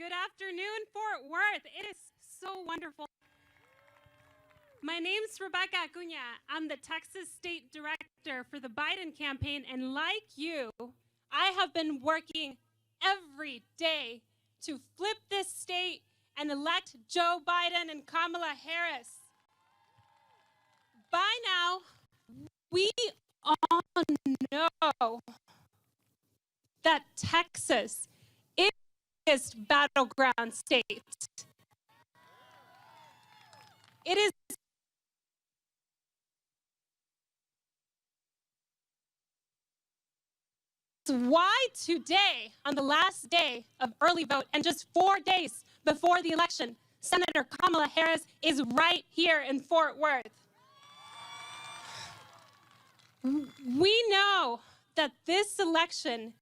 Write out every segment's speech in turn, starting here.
Good afternoon, Fort Worth. It is so wonderful. My name's Rebecca Acuña. I'm the Texas State Director for the Biden campaign, and like you, I have been working every day to flip this state and elect Joe Biden and Kamala Harris. By now, we all know that Texas is battleground state. It is why today, on the last day of early vote and just 4 days before the election, Senator Kamala Harris is right here in Fort Worth. We know that this election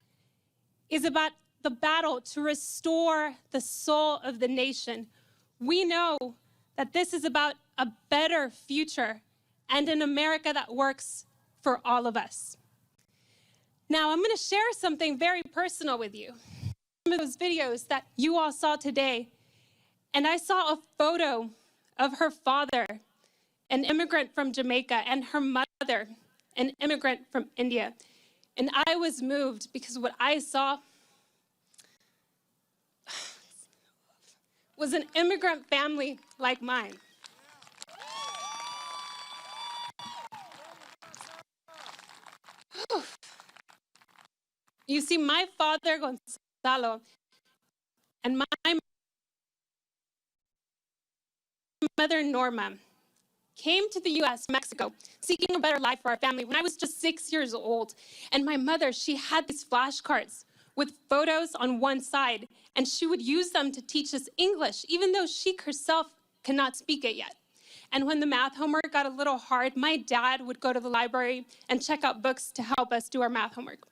is about the battle to restore the soul of the nation. We know that this is about a better future and an America that works for all of us. Now, I'm going to share something very personal with you. Some of those videos that you all saw today, and I saw a photo of her father, an immigrant from Jamaica, and her mother, an immigrant from India. And I was moved because what I saw was an immigrant family like mine. You see, my father, Gonzalo, and my mother, Norma, came to the U.S., Mexico, seeking a better life for our family when I was just 6 years old. And my mother, she had these flashcards with photos on one side, and she would use them to teach us English, even though she herself cannot speak it yet. And when the math homework got a little hard, my dad would go to the library and check out books to help us do our math homework.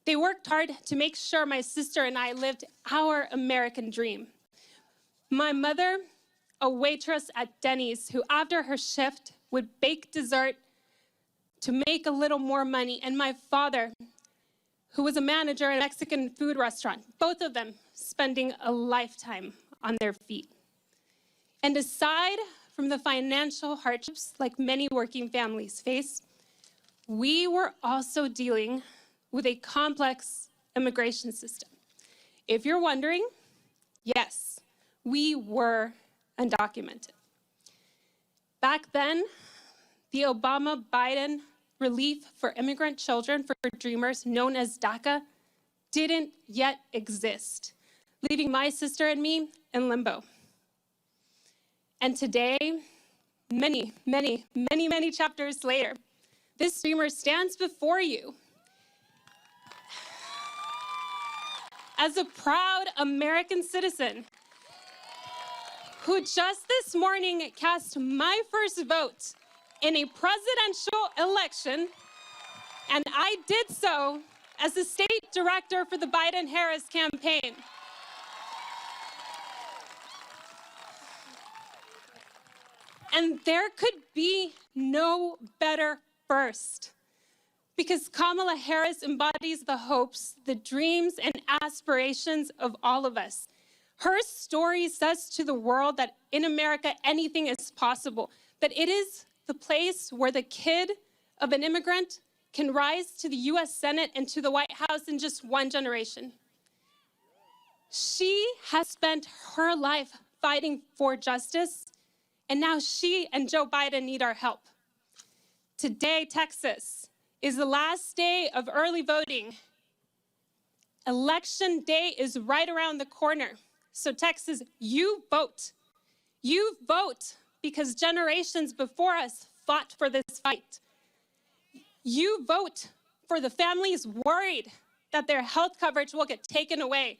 They worked hard to make sure my sister and I lived our American dream. My mother, a waitress at Denny's, who after her shift would bake dessert to make a little more money, and my father, who was a manager at a Mexican food restaurant, both of them spending a lifetime on their feet. And aside from the financial hardships like many working families face, we were also dealing with a complex immigration system. If you're wondering, yes, we were undocumented. Back then, the Obama-Biden relief for immigrant children for dreamers, known as DACA, didn't yet exist, leaving my sister and me in limbo. And today, many chapters later, this dreamer stands before you as a proud American citizen who just this morning cast my first vote in a presidential election, and I did so as the state director for the Biden-Harris campaign. And there could be no better first, because Kamala Harris embodies the hopes, the dreams, and aspirations of all of us. Her story says to the world that in America, anything is possible, that it is the place where the kid of an immigrant can rise to the U.S. Senate and to the White House in just one generation. She has spent her life fighting for justice, and now she and Joe Biden need our help. Today, Texas is the last day of early voting. Election day is right around the corner. So Texas, you vote. You vote because generations before us fought for this fight. You vote for the families worried that their health coverage will get taken away.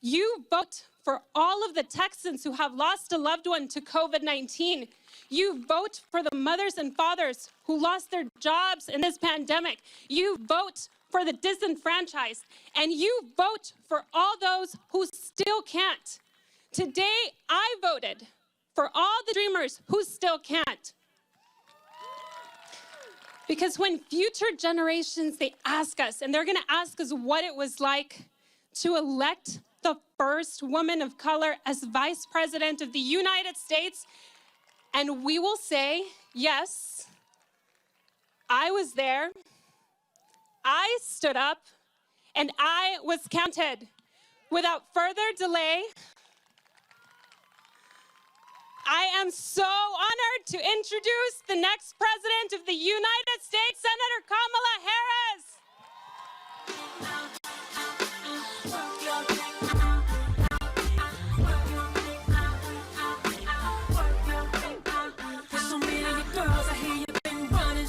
You vote for all of the Texans who have lost a loved one to COVID-19. You vote for the mothers and fathers who lost their jobs in this pandemic. You vote for the disenfranchised, and you vote for all those who still can't. Today, I voted for all the dreamers who still can't. Because when future generations, they ask us, and they're gonna ask us what it was like to elect the first woman of color as Vice President of the United States. And we will say, yes, I was there, I stood up, and I was counted. Without further delay, I am so honored to introduce the next President of the United States, Senator Kamala Harris. There's so many girls, I hear you've been running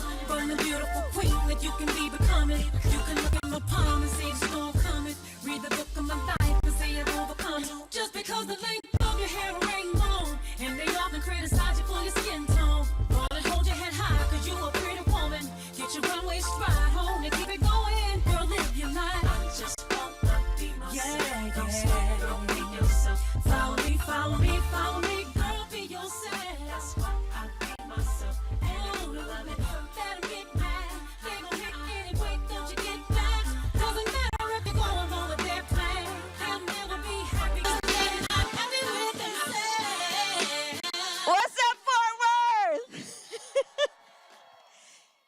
the beautiful queen that you can be becoming. You can look in my palm and see the storm coming. Read the book of my life and see it overcome. Just because the length of your hair ain't long, and they often criticize you for your skin tone. Wanna hold your head high, cause you a pretty woman. Get your runway stride home and keep it going. Girl, live your life. I just wanna be myself. Yeah. Don't be yourself. Follow me, follow me, follow me. Girl, be yourself. That's why I be myself. And you love it. Let them get mad. They gon' hate anyway, don't you get back? Doesn't matter if they're going on with their plan. They'll never be happy. They're not happy with themselves. What's up, Fort Worth?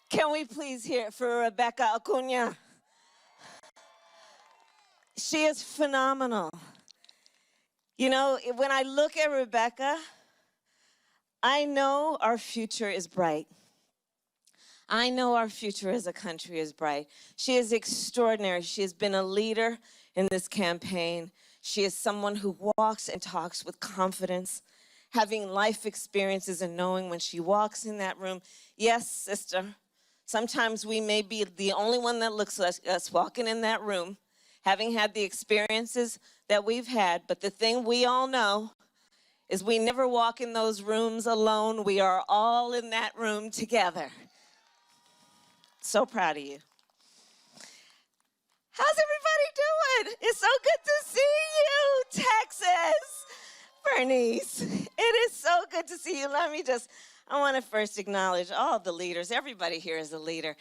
Can we please hear it for Rebecca Acuna? She is phenomenal. You know, when I look at Rebecca, I know our future is bright. I know our future as a country is bright. She is extraordinary. She has been a leader in this campaign. She is someone who walks and talks with confidence, having life experiences and knowing when she walks in that room, yes, sister, sometimes we may be the only one that looks like us walking in that room, having had the experiences that we've had, but the thing we all know is we never walk in those rooms alone. We are all in that room together. So proud of you. How's everybody doing? It's so good to see you, Texas. Bernice, it is so good to see you. I want to first acknowledge all the leaders. Everybody here is a leader.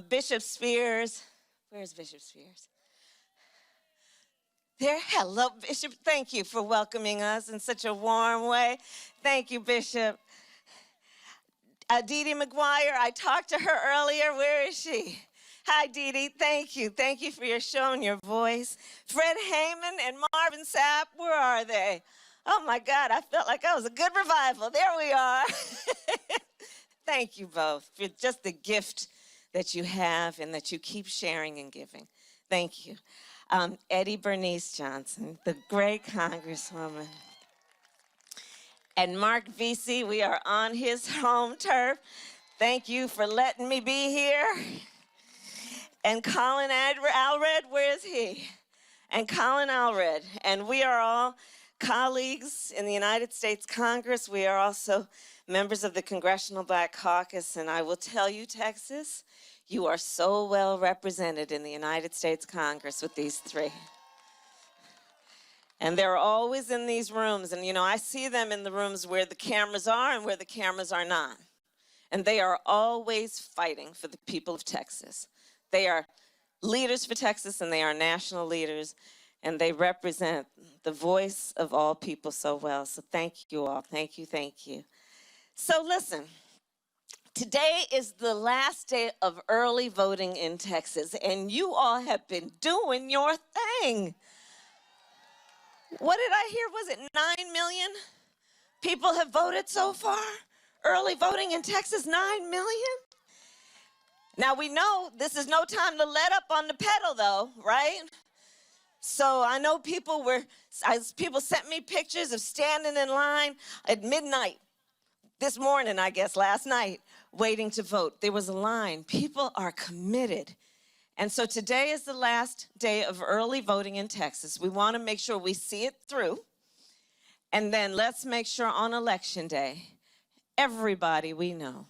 Bishop Spears, where's Bishop Spears? There, hello, Bishop. Thank you for welcoming us in such a warm way. Thank you, Bishop. Dee Dee McGuire, I talked to her earlier. Where is she? Hi, Dee Dee. Thank you. Thank you for your show and your voice. Fred Heyman and Marvin Sapp, where are they? Oh, my God, I felt like I was a good revival. There we are. Thank you both for just the gift that you have and that you keep sharing and giving. Thank you. Eddie Bernice Johnson, the great Congresswoman. And Mark Vesey, we are on his home turf. Thank you for letting me be here. And Colin Allred, where is he? And Colin Allred. And we are all colleagues in the United States Congress. We are also members of the Congressional Black Caucus. And I will tell you, Texas, you are so well represented in the United States Congress with these three. And they're always in these rooms. And, you know, I see them in the rooms where the cameras are and where the cameras are not. And they are always fighting for the people of Texas. They are leaders for Texas, and they are national leaders. And they represent the voice of all people so well. So thank you all. Thank you, thank you. So listen. Today is the last day of early voting in Texas, and you all have been doing your thing. What did I hear? Was it 9 million people have voted so far? Early voting in Texas, 9 million? Now we know this is no time to let up on the pedal though, right? So I know people sent me pictures of standing in line at midnight. This morning, I guess, last night, waiting to vote. There was a line. People are committed. And so today is the last day of early voting in Texas. We want to make sure we see it through. And then let's make sure on Election Day, everybody we know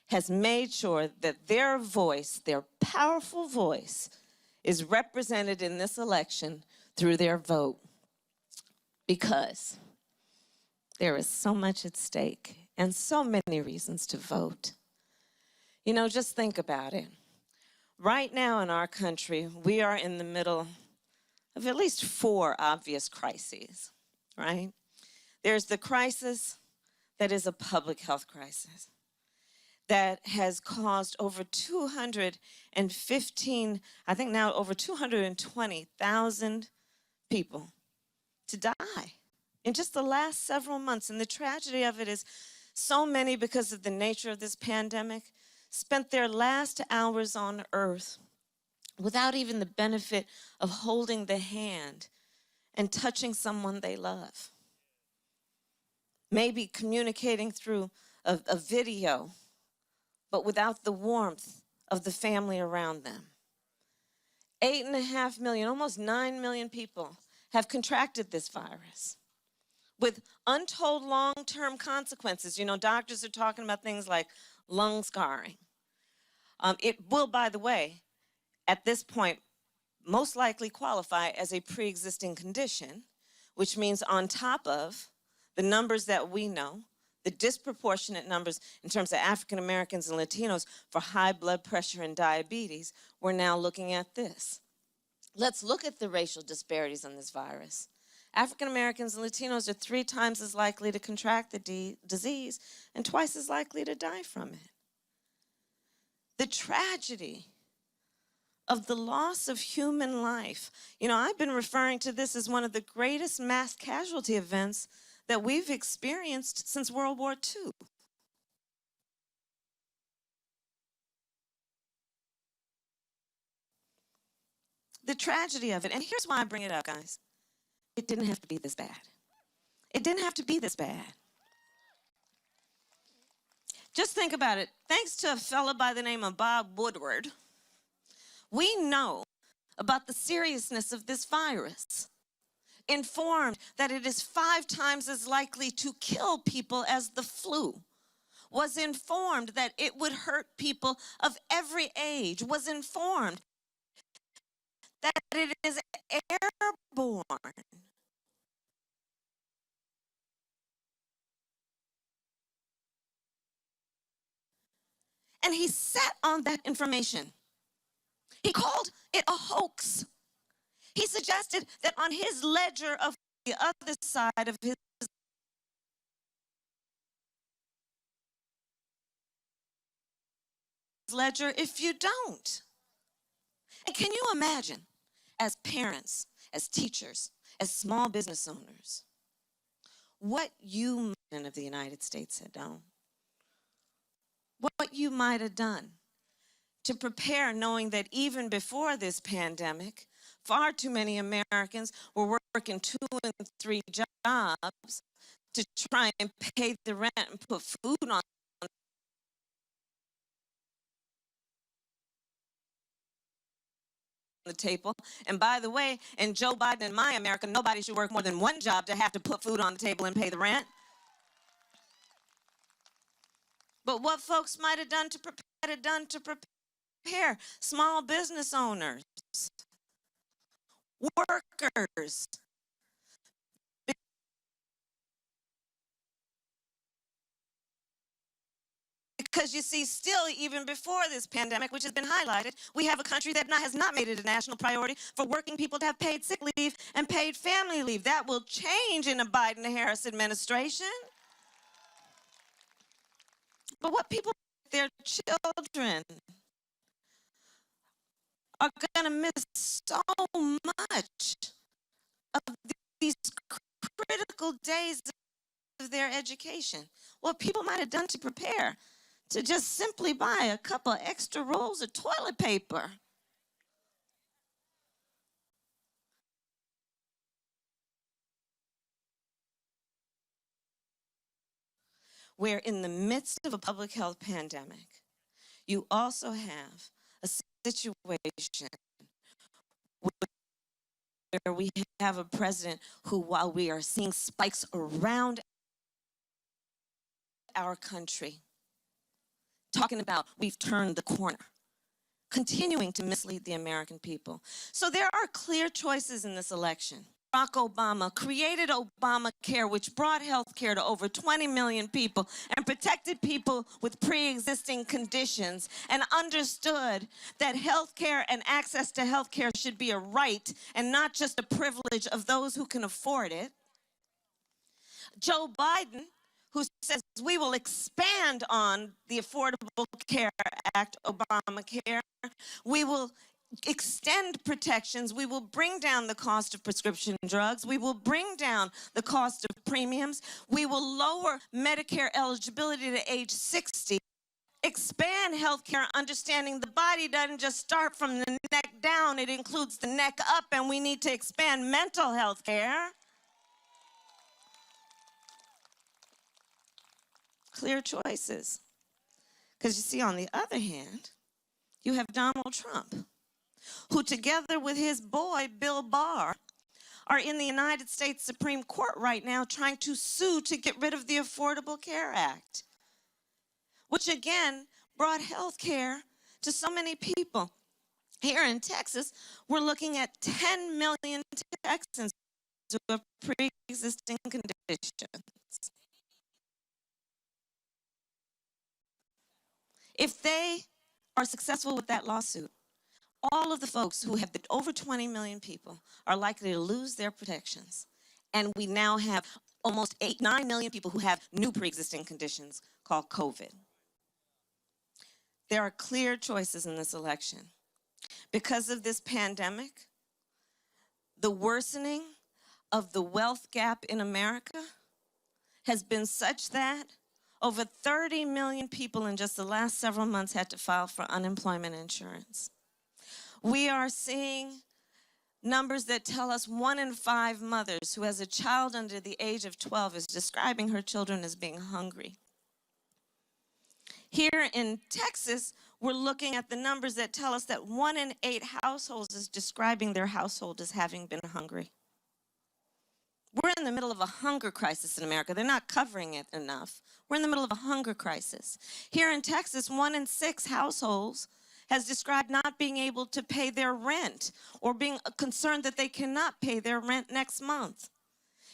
has made sure that their voice, their powerful voice, is represented in this election through their vote. Because there is so much at stake and so many reasons to vote. You know, just think about it. Right now in our country, we are in the middle of at least 4 obvious crises, right? There's the crisis that is a public health crisis that has caused over 215, I think now over 220,000 people to die in just the last several months. And the tragedy of it is so many, because of the nature of this pandemic, spent their last hours on earth without even the benefit of holding the hand and touching someone they love. Maybe communicating through a video, but without the warmth of the family around them. 8.5 million, almost 9 million people have contracted this virus with untold long-term consequences. You know, doctors are talking about things like lung scarring. It will, by the way, at this point, most likely qualify as a pre-existing condition, which means on top of the numbers that we know, the disproportionate numbers in terms of African Americans and Latinos for high blood pressure and diabetes, we're now looking at this. Let's look at the racial disparities on this virus. African Americans and Latinos are 3 times as likely to contract the disease and twice as likely to die from it. The tragedy of the loss of human life. You know, I've been referring to this as one of the greatest mass casualty events that we've experienced since World War II. The tragedy of it, and here's why I bring it up, guys. It didn't have to be this bad. It didn't have to be this bad. Just think about it. Thanks to a fellow by the name of Bob Woodward, we know about the seriousness of this virus. Informed that it is 5 times as likely to kill people as the flu. Was informed that it would hurt people of every age. Was informed that it is airborne. And he sat on that information. He called it a hoax. He suggested that on his ledger of the other side of his ledger, if you don't. And can you imagine, as parents, as teachers, as small business owners, what you of the United States had done? What you might have done to prepare, knowing that even before this pandemic, far too many Americans were working 2 and 3 jobs to try and pay the rent and put food on the table. And by the way, in Joe Biden and my America, nobody should work more than 1 job to have to put food on the table and pay the rent. But what folks might have done to prepare small business owners, workers, because you see, still, even before this pandemic, which has been highlighted, we have a country that has not made it a national priority for working people to have paid sick leave and paid family leave. That will change in a Biden-Harris administration. But what people, their children, are going to miss so much of these critical days of their education. What people might have done to prepare, to just simply buy a couple extra rolls of toilet paper. Where in the midst of a public health pandemic, you also have a situation where we have a president who, while we are seeing spikes around our country, talking about we've turned the corner, continuing to mislead the American people. So there are clear choices in this election. Obama created Obamacare, which brought health care to over 20 million people and protected people with pre-existing conditions, and understood that health care and access to health care should be a right and not just a privilege of those who can afford it. Joe Biden, who says we will expand on the Affordable Care Act, Obamacare, we will extend protections, we will bring down the cost of prescription drugs, we will bring down the cost of premiums, we will lower Medicare eligibility to age 60, expand health care, understanding the body doesn't just start from the neck down, it includes the neck up, and we need to expand mental health care. Clear choices. Because you see, on the other hand, you have Donald Trump, who together with his boy, Bill Barr, are in the United States Supreme Court right now trying to sue to get rid of the Affordable Care Act, which again brought health care to so many people. Here in Texas, we're looking at 10 million Texans who have pre-existing conditions. If they are successful with that lawsuit, all of the folks who have been over 20 million people are likely to lose their protections. And we now have almost 9 million people who have new pre-existing conditions called COVID. There are clear choices in this election. Because of this pandemic, the worsening of the wealth gap in America has been such that over 30 million people in just the last several months had to file for unemployment insurance. We are seeing numbers that tell us 1 in 5 mothers who has a child under the age of 12 is describing her children as being hungry. Here in Texas, we're looking at the numbers that tell us that 1 in 8 households is describing their household as having been hungry. We're in the middle of a hunger crisis in America. They're not covering it enough. We're in the middle of a hunger crisis. Here in Texas, 1 in 6 households has described not being able to pay their rent or being concerned that they cannot pay their rent next month.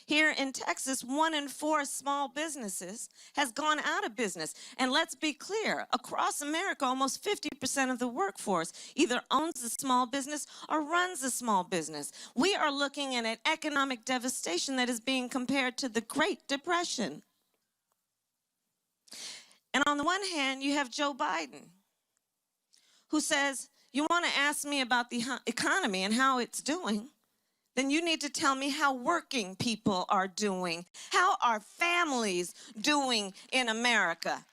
Here in Texas, 1 in 4 small businesses has gone out of business. And let's be clear, across America, almost 50% of the workforce either owns a small business or runs a small business. We are looking at an economic devastation that is being compared to the Great Depression. And on the one hand, you have Joe Biden, who says, you want to ask me about the economy and how it's doing, then you need to tell me how working people are doing. How are families doing in America?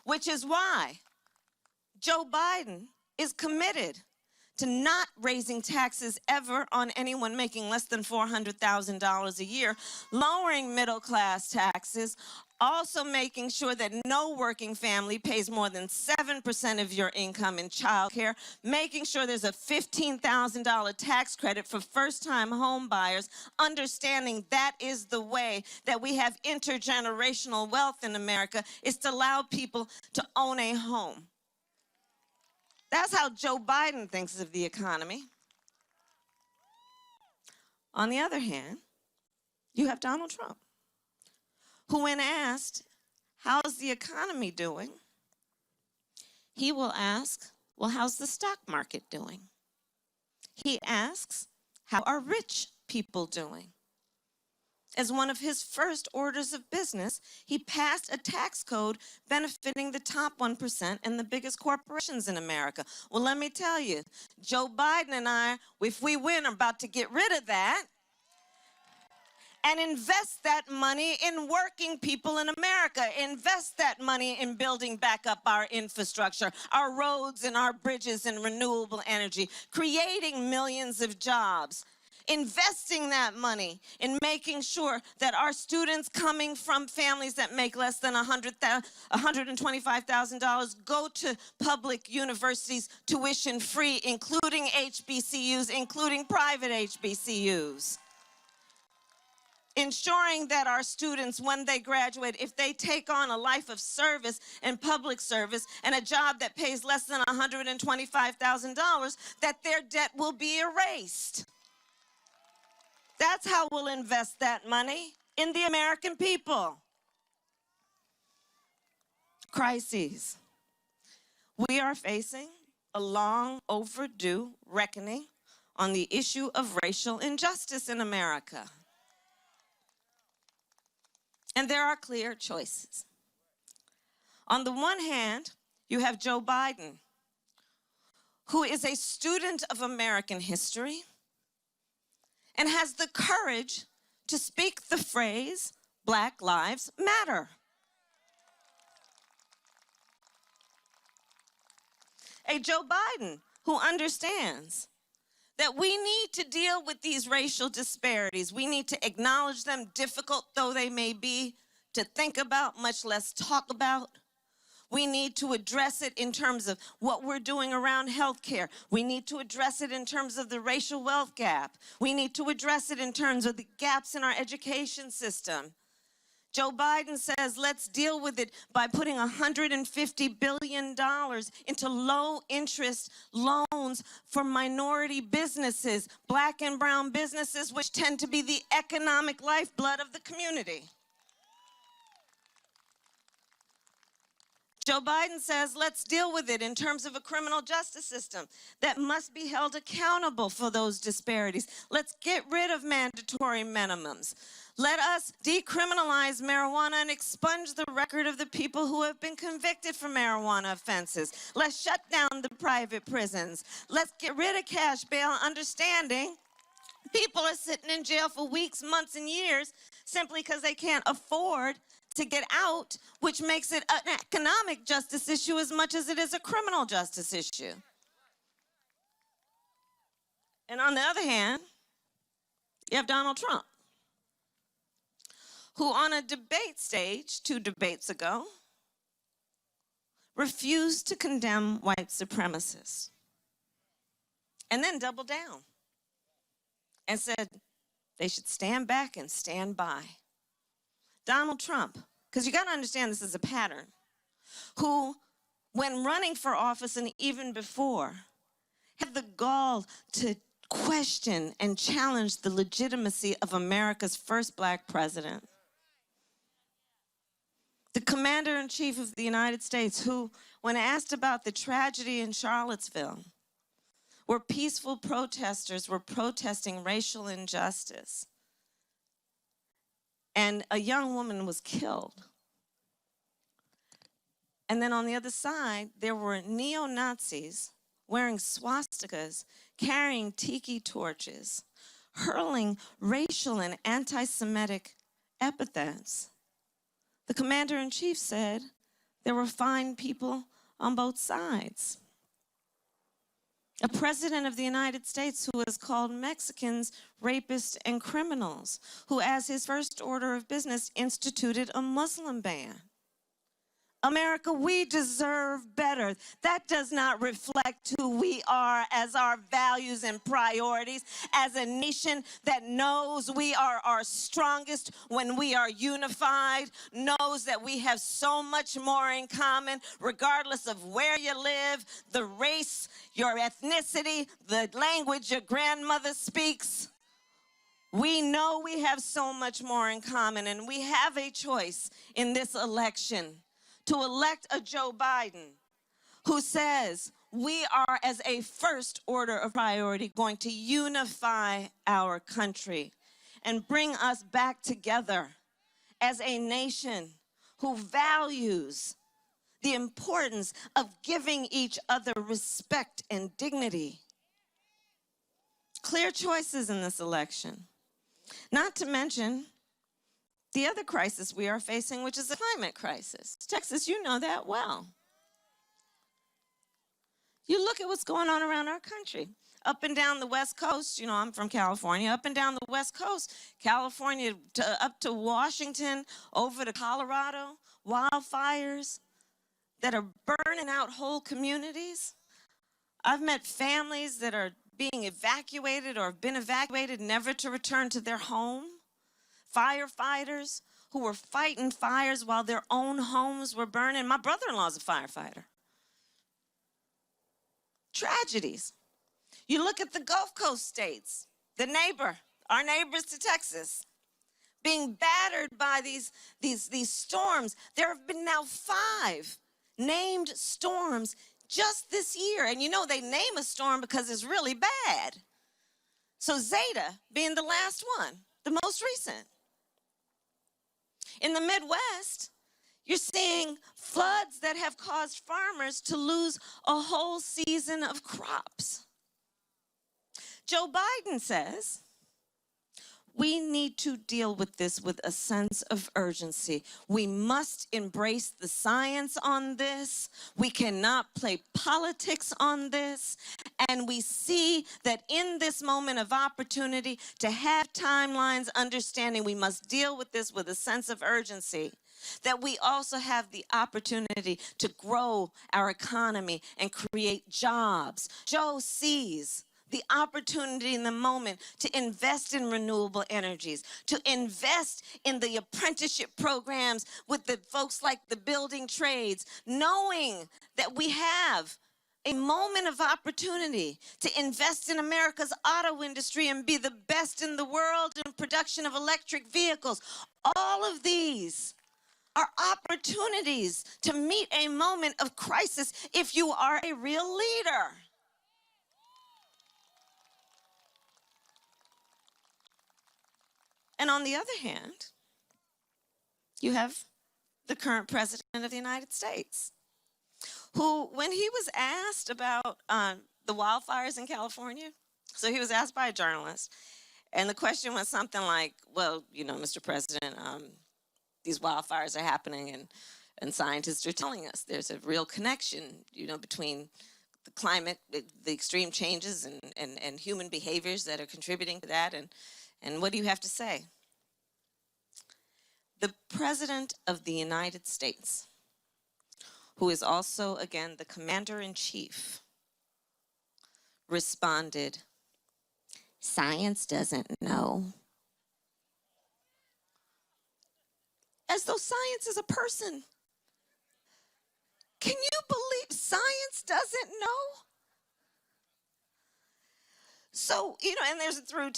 Which is why Joe Biden is committed to not raising taxes ever on anyone making less than $400,000 a year, lowering middle-class taxes, also making sure that no working family pays more than 7% of your income in child care, making sure there's a $15,000 tax credit for first-time home buyers, understanding that is the way that we have intergenerational wealth in America, is to allow people to own a home. That's how Joe Biden thinks of the economy. On the other hand, you have Donald Trump, who when asked, how's the economy doing? He will ask, well, how's the stock market doing? He asks, how are rich people doing? As one of his first orders of business, he passed a tax code benefiting the top 1% and the biggest corporations in America. Well, let me tell you, Joe Biden and I, if we win, are about to get rid of that and invest that money in working people in America. Invest that money in building back up our infrastructure, our roads and our bridges and renewable energy, creating millions of jobs. Investing that money in making sure that our students coming from families that make less than $125,000 go to public universities tuition free, including HBCUs, including private HBCUs. Ensuring that our students, when they graduate, if they take on a life of service and public service and a job that pays less than $125,000, that their debt will be erased. That's how we'll invest that money, in the American people. Crises. We are facing a long overdue reckoning on the issue of racial injustice in America. And there are clear choices. On the one hand, you have Joe Biden, who is a student of American history and has the courage to speak the phrase, Black Lives Matter. A Joe Biden who understands that we need to deal with these racial disparities. We need to acknowledge them, difficult though they may be, to think about, much less talk about. We need to address it in terms of what we're doing around healthcare. We need to address it in terms of the racial wealth gap. We need to address it in terms of the gaps in our education system. Joe Biden says, let's deal with it by putting $150 billion into low-interest loans for minority businesses, Black and brown businesses, which tend to be the economic lifeblood of the community. Joe Biden says, let's deal with it in terms of a criminal justice system that must be held accountable for those disparities. Let's get rid of mandatory minimums. Let us decriminalize marijuana and expunge the record of the people who have been convicted for marijuana offenses. Let's shut down the private prisons. Let's get rid of cash bail, understanding people are sitting in jail for weeks, months, and years simply because they can't afford to get out, which makes it an economic justice issue as much as it is a criminal justice issue. And on the other hand, you have Donald Trump, who on a debate stage 2 debates ago refused to condemn white supremacists and then doubled down and said they should stand back and stand by. Donald Trump, because you got to understand this is a pattern, who, when running for office and even before, had the gall to question and challenge the legitimacy of America's first Black president. The commander-in-chief of the United States, who, when asked about the tragedy in Charlottesville, where peaceful protesters were protesting racial injustice, and a young woman was killed. And then on the other side, there were neo-Nazis wearing swastikas, carrying tiki torches, hurling racial and anti-Semitic epithets. The commander-in-chief said there were fine people on both sides. A president of the United States who has called Mexicans rapists and criminals, who as his first order of business instituted a Muslim ban. America, we deserve better. That does not reflect who we are as our values and priorities, as a nation that knows we are our strongest when we are unified, knows that we have so much more in common, regardless of where you live, the race, your ethnicity, the language your grandmother speaks. We know we have so much more in common, and we have a choice in this election to elect a Joe Biden who says we are, as a first order of priority, going to unify our country and bring us back together as a nation who values the importance of giving each other respect and dignity. Clear choices in this election. Not to mention the other crisis we are facing, which is the climate crisis. Texas, you know that well. You look at what's going on around our country. Up and down the West Coast, you know, I'm from California, up and down the West Coast, California up to Washington, over to Colorado, wildfires that are burning out whole communities. I've met families that are being evacuated or have been evacuated, never to return to their home. Firefighters who were fighting fires while their own homes were burning. My brother-in-law is a firefighter. Tragedies. You look at the Gulf Coast states, the neighbor our neighbors to Texas, being battered by these storms. There have been now 5 named storms just this year. And you know they name a storm because it's really bad. So Zeta being the last one, the most recent. In the Midwest, you're seeing floods that have caused farmers to lose a whole season of crops. Joe Biden says we need to deal with this with a sense of urgency. We must embrace the science on this. We cannot play politics on this. And we see that in this moment of opportunity to have timelines, understanding we must deal with this with a sense of urgency, that we also have the opportunity to grow our economy and create jobs. Joe sees the opportunity in the moment to invest in renewable energies, to invest in the apprenticeship programs with the folks like the building trades, knowing that we have a moment of opportunity to invest in America's auto industry and be the best in the world in production of electric vehicles. All of these are opportunities to meet a moment of crisis if you are a real leader. And on the other hand, you have the current president of the United States, who, when he was asked about the wildfires in California, so he was asked by a journalist, and the question was something like, well, you know, Mr. President, these wildfires are happening, and scientists are telling us there's a real connection, you know, between the climate, the extreme changes, and human behaviors that are contributing to that, and what do you have to say? The President of the United States, who is also, again, the Commander-in-Chief, responded, "Science doesn't know." As though science is a person. Can you believe science doesn't know? So, you know, and there's a through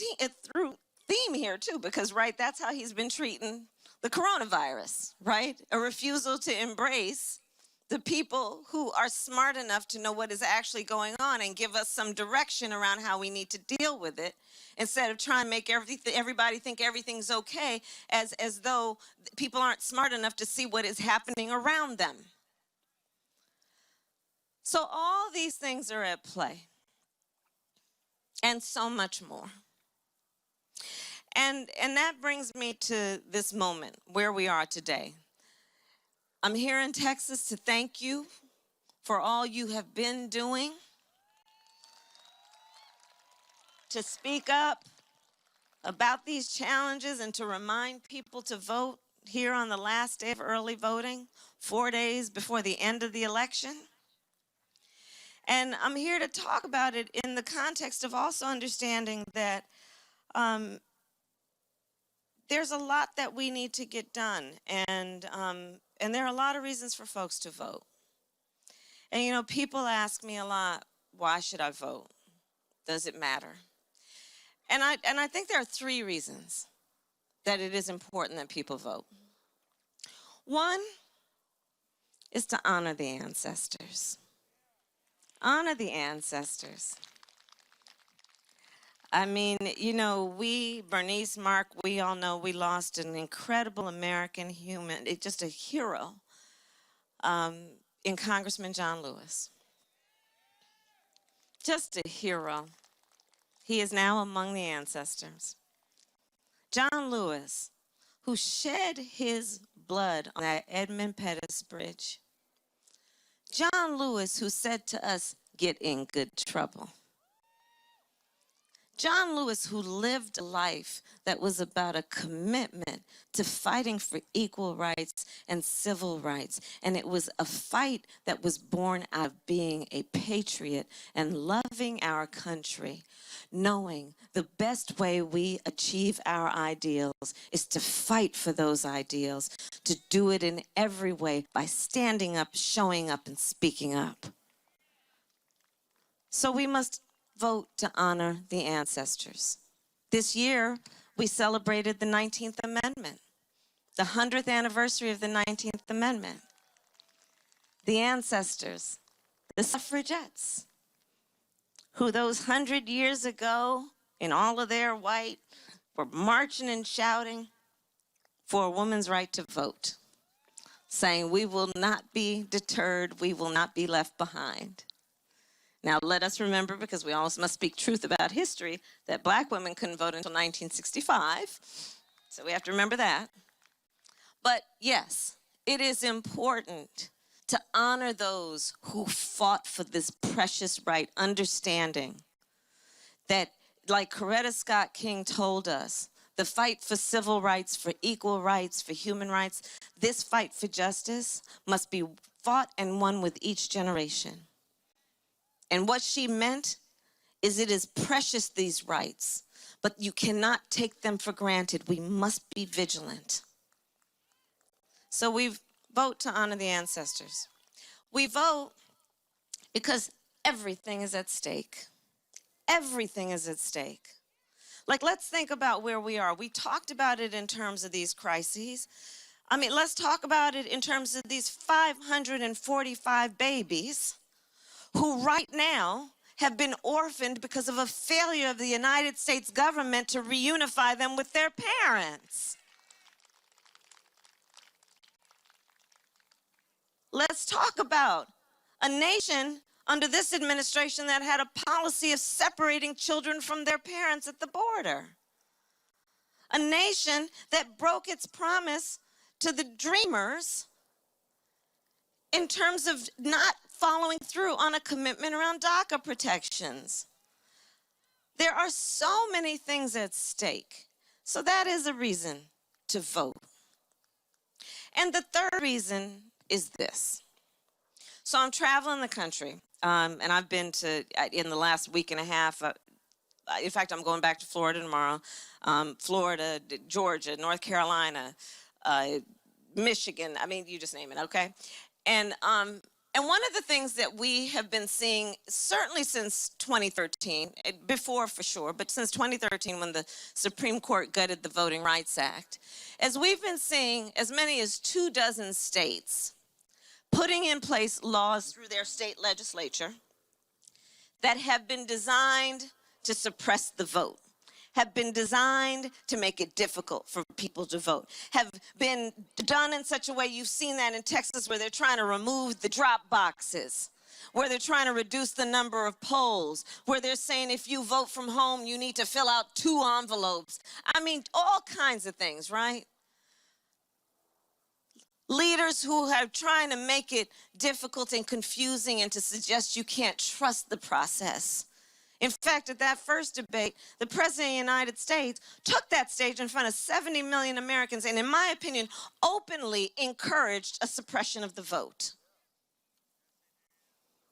theme here too, because, right, that's how he's been treating the coronavirus, right? A refusal to embrace the people who are smart enough to know what is actually going on and give us some direction around how we need to deal with it, instead of trying to make everybody think everything's okay, as though people aren't smart enough to see what is happening around them. So all these things are at play, and so much more. And that brings me to this moment where we are today. I'm here in Texas to thank you for all you have been doing to speak up about these challenges and to remind people to vote here on the last day of early voting, 4 days before the end of the election. And I'm here to talk about it in the context of also understanding that there's a lot that we need to get done, and there are a lot of reasons for folks to vote. And, you know, people ask me a lot, why should I vote? Does it matter? And I think there are 3 reasons that it is important that people vote. One is to honor the ancestors. Honor the ancestors. I mean, you know, Bernice, Mark, we all know we lost an incredible American human, just a hero, in Congressman John Lewis. Just a hero. He is now among the ancestors. John Lewis, who shed his blood on that Edmund Pettus Bridge. John Lewis, who said to us, get in good trouble. John Lewis, who lived a life that was about a commitment to fighting for equal rights and civil rights. And it was a fight that was born out of being a patriot and loving our country, knowing the best way we achieve our ideals is to fight for those ideals, to do it in every way by standing up, showing up, and speaking up. So we must vote to honor the ancestors, This year, we celebrated the 19th Amendment, the 100th anniversary of the 19th Amendment. The ancestors, the suffragettes, who those 100 years ago, in all of their white, were marching and shouting for a woman's right to vote, saying, we will not be deterred, we will not be left behind. Now, let us remember, because we always must speak truth about history, that black women couldn't vote until 1965. So we have to remember that. But yes, it is important to honor those who fought for this precious right, understanding that, like Coretta Scott King told us, the fight for civil rights, for equal rights, for human rights, this fight for justice must be fought and won with each generation. And what she meant is it is precious, these rights, but you cannot take them for granted. We must be vigilant. So we vote to honor the ancestors. We vote because everything is at stake. Everything is at stake. Like, let's think about where we are. We talked about it in terms of these crises. I mean, let's talk about it in terms of these 545 babies who right now have been orphaned because of a failure of the United States government to reunify them with their parents. Let's talk about a nation under this administration that had a policy of separating children from their parents at the border. A nation that broke its promise to the dreamers in terms of not following through on a commitment around DACA protections. There are so many things at stake. So that is a reason to vote. And the third reason is this. So I'm traveling the country, and I've been to, in the last week and a half, in fact, I'm going back to Florida tomorrow, Florida, Georgia, North Carolina, Michigan, I mean, you just name it, okay? And one of the things that we have been seeing, certainly since 2013, before for sure, but since 2013 when the Supreme Court gutted the Voting Rights Act, as we've been seeing as many as 24 states putting in place laws through their state legislature that have been designed to suppress the vote, have been designed to make it difficult for people to vote, have been done in such a way, you've seen that in Texas, where they're trying to remove the drop boxes, where they're trying to reduce the number of polls, where they're saying if you vote from home, you need to fill out 2 envelopes. I mean, all kinds of things, right? Leaders who are trying to make it difficult and confusing and to suggest you can't trust the process. In fact, at that first debate, the President of the United States took that stage in front of 70 million Americans and, in my opinion, openly encouraged a suppression of the vote.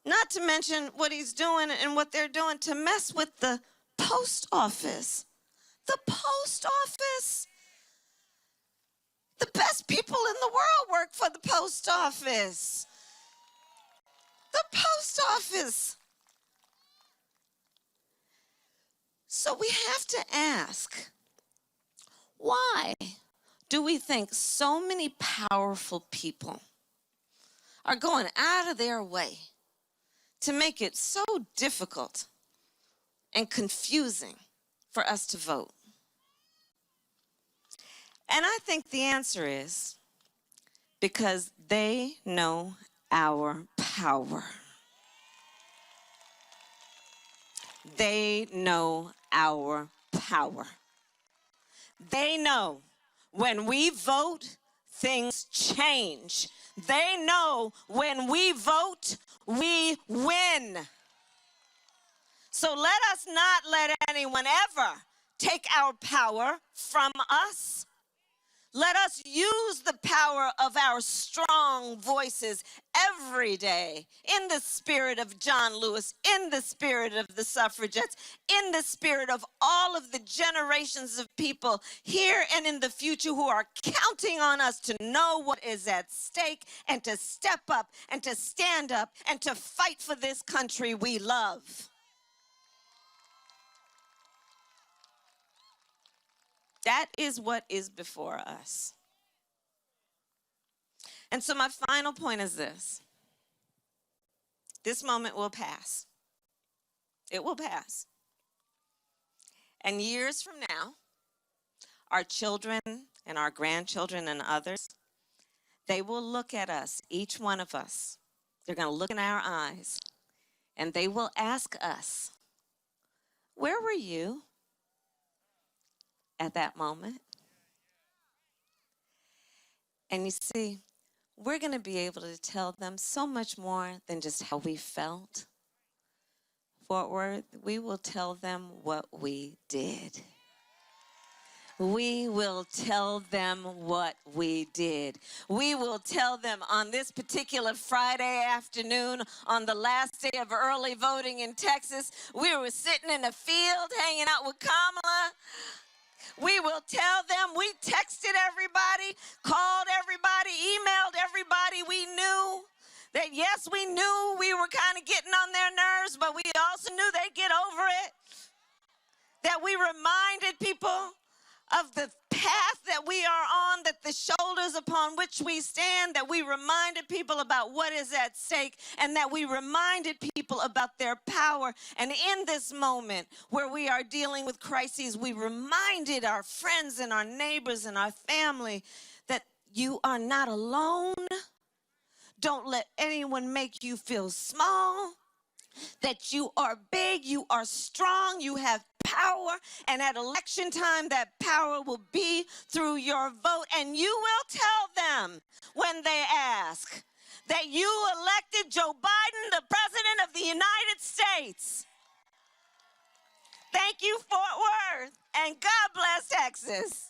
Not to mention what he's doing and what they're doing to mess with the post office. The post office. The best people in the world work for the post office. The post office. So we have to ask, why do we think so many powerful people are going out of their way to make it so difficult and confusing for us to vote? And I think the answer is because they know our power. They know our power. They know when we vote, things change. They know when we vote, we win. So let us not let anyone ever take our power from us. Let us use the power of our strong voices every day in the spirit of John Lewis, in the spirit of the suffragettes, in the spirit of all of the generations of people here and in the future who are counting on us to know what is at stake and to step up and to stand up and to fight for this country we love. That is what is before us. And so my final point is this. This moment will pass. It will pass. And years from now, our children and our grandchildren and others, they will look at us, each one of us. They're going to look in our eyes, and they will ask us, where were you at that moment? And you see, we're going to be able to tell them so much more than just how we felt. Fort Worth, we will tell them what we did. We will tell them what we did. We will tell them on this particular Friday afternoon, on the last day of early voting in Texas, we were sitting in a field hanging out with Kamala. We will tell them, we texted everybody, called everybody, emailed everybody we knew. That yes, we knew we were kind of getting on their nerves, but we also knew they'd get over it. That we reminded people of the path that we are on, that the shoulders upon which we stand, that we reminded people about what is at stake, and that we reminded people about their power. And in this moment where we are dealing with crises, we reminded our friends and our neighbors and our family that you are not alone. Don't let anyone make you feel small, that you are big, you are strong, you have power, and at election time, that power will be through your vote, and you will tell them when they ask that you elected Joe Biden, the President of the United States. Thank you, Fort Worth, and God bless Texas.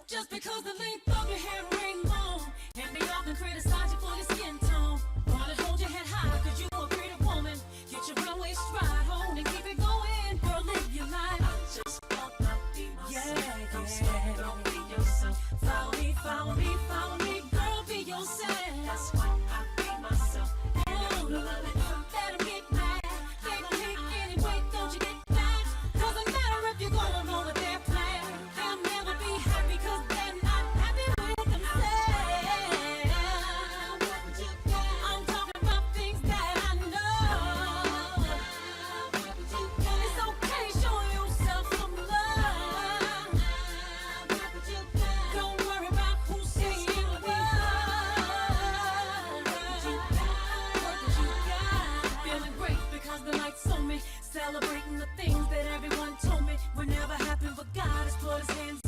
Just because the length of your hair ring long, and they often criticize you for your skin tone. Wanna hold your head high, cause you a pretty woman. Get your runway stride home and keep it going. Girl, live your life. I just wanna be myself. Yeah. Don't be yourself. Follow me, follow me, follow me. Girl, be yourself. That's why I be myself. And love it. Let them get mad. They gon' hate anyway, don't you get mad? Doesn't matter if you're going along with their plan. They'll never be happy cause they're not happy with themselves. I'm talking about things that I know. It's okay, show yourself some love. Don't worry about who's saying what. Feeling great because the lights on me. Celebrating the things that everyone told me would never happen, but God has put his hands